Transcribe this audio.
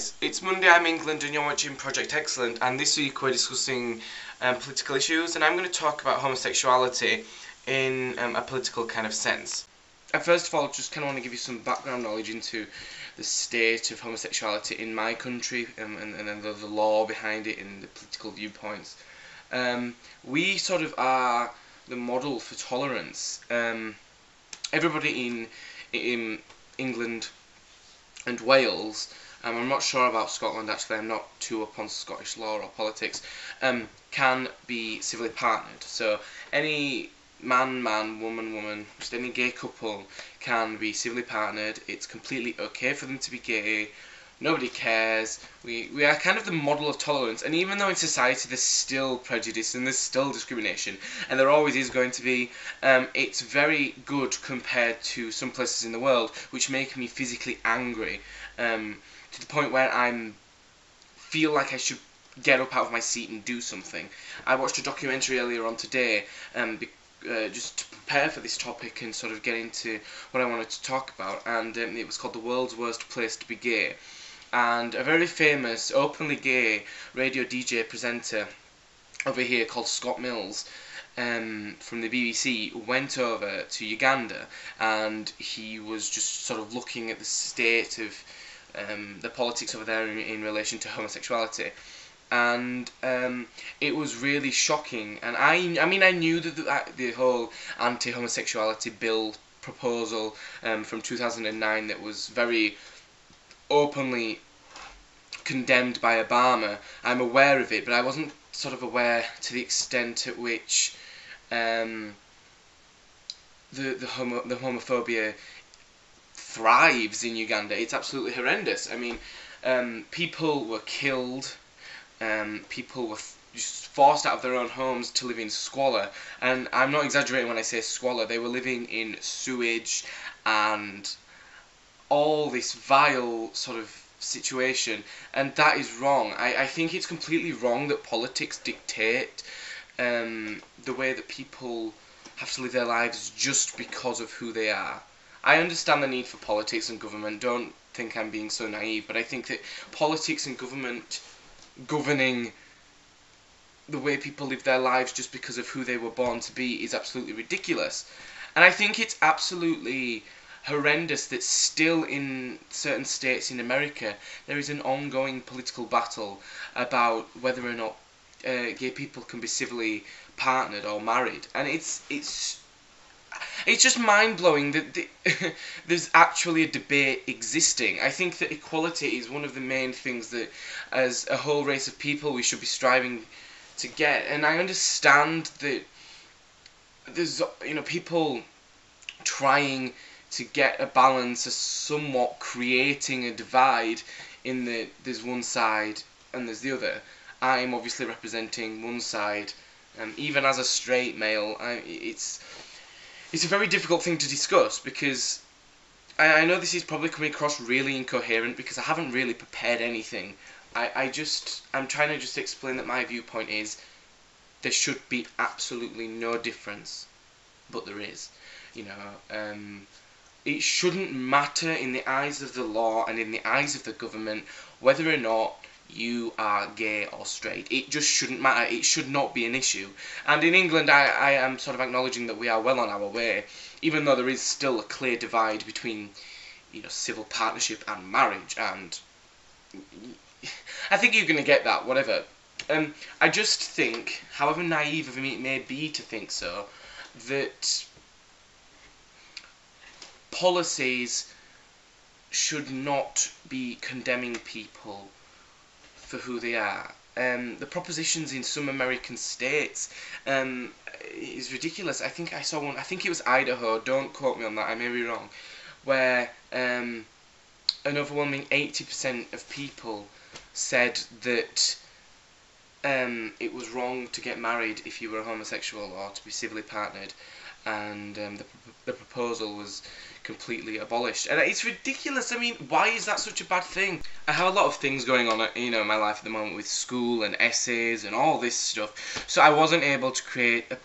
guys, it's Monday, I'm England and you're watching Project Excellent, and this week we're discussing political issues, and I'm going to talk about homosexuality in a political kind of sense. And first of all, just kind of want to give you some background knowledge into the state of homosexuality in my country, and then the law behind it and the political viewpoints. We sort of are the model for tolerance. Everybody in England and Wales, I'm not sure about Scotland actually, I'm not too up on Scottish law or politics, can be civilly partnered. So any man, woman, just any gay couple can be civilly partnered. It's completely okay for them to be gay. Nobody cares. We are kind of the model of tolerance, and even though in society there's still prejudice and there's still discrimination, and there always is going to be, it's very good compared to some places in the world, which make me physically angry, to the point where I feel like I should get up out of my seat and do something. I watched a documentary earlier on today, just to prepare for this topic and sort of get into what I wanted to talk about, and it was called The World's Worst Place to Be Gay. And a very famous, openly gay radio DJ presenter over here called Scott Mills from the BBC went over to Uganda, and he was just sort of looking at the state of the politics over there in relation to homosexuality. And it was really shocking. And I mean, I knew that the whole anti-homosexuality bill proposal from 2009 that was very openly condemned by Obama, I'm aware of it, but I wasn't sort of aware to the extent at which the homophobia thrives in Uganda. It's absolutely horrendous. I mean, people were killed, people were just forced out of their own homes to live in squalor, and I'm not exaggerating when I say squalor. They were living in sewage and all this vile sort of situation, and that is wrong. I think it's completely wrong that politics dictate the way that people have to live their lives just because of who they are. I understand the need for politics and government, don't think I'm being so naive, but I think that politics and government governing the way people live their lives just because of who they were born to be is absolutely ridiculous. And I think it's absolutely horrendous that still in certain states in America there is an ongoing political battle about whether or not gay people can be civilly partnered or married, and it's just mind-blowing that there's actually a debate existing. I think that equality is one of the main things that as a whole race of people we should be striving to get, and I understand that there's people trying to get a balance, somewhat creating a divide in that there's one side and there's the other. I'm obviously representing one side, even as a straight male. It's a very difficult thing to discuss, because I know this is probably coming across really incoherent because I haven't really prepared anything. I'm trying to just explain that my viewpoint is there should be absolutely no difference, but there is. It shouldn't matter in the eyes of the law and in the eyes of the government whether or not you are gay or straight. It just shouldn't matter. It should not be an issue. And in England, I am sort of acknowledging that we are well on our way, even though there is still a clear divide between, civil partnership and marriage. And I think you're going to get that, whatever. I just think, however naive of me it may be to think so, that policies should not be condemning people for who they are. The propositions in some American states is ridiculous. I think I saw one, I think it was Idaho, don't quote me on that, I may be wrong, where an overwhelming 80% of people said that it was wrong to get married if you were a homosexual or to be civilly partnered, and the proposal was completely abolished. And it's ridiculous. I mean, why is that such a bad thing? I have a lot of things going on in my life at the moment with school and essays and all this stuff, so I wasn't able to create a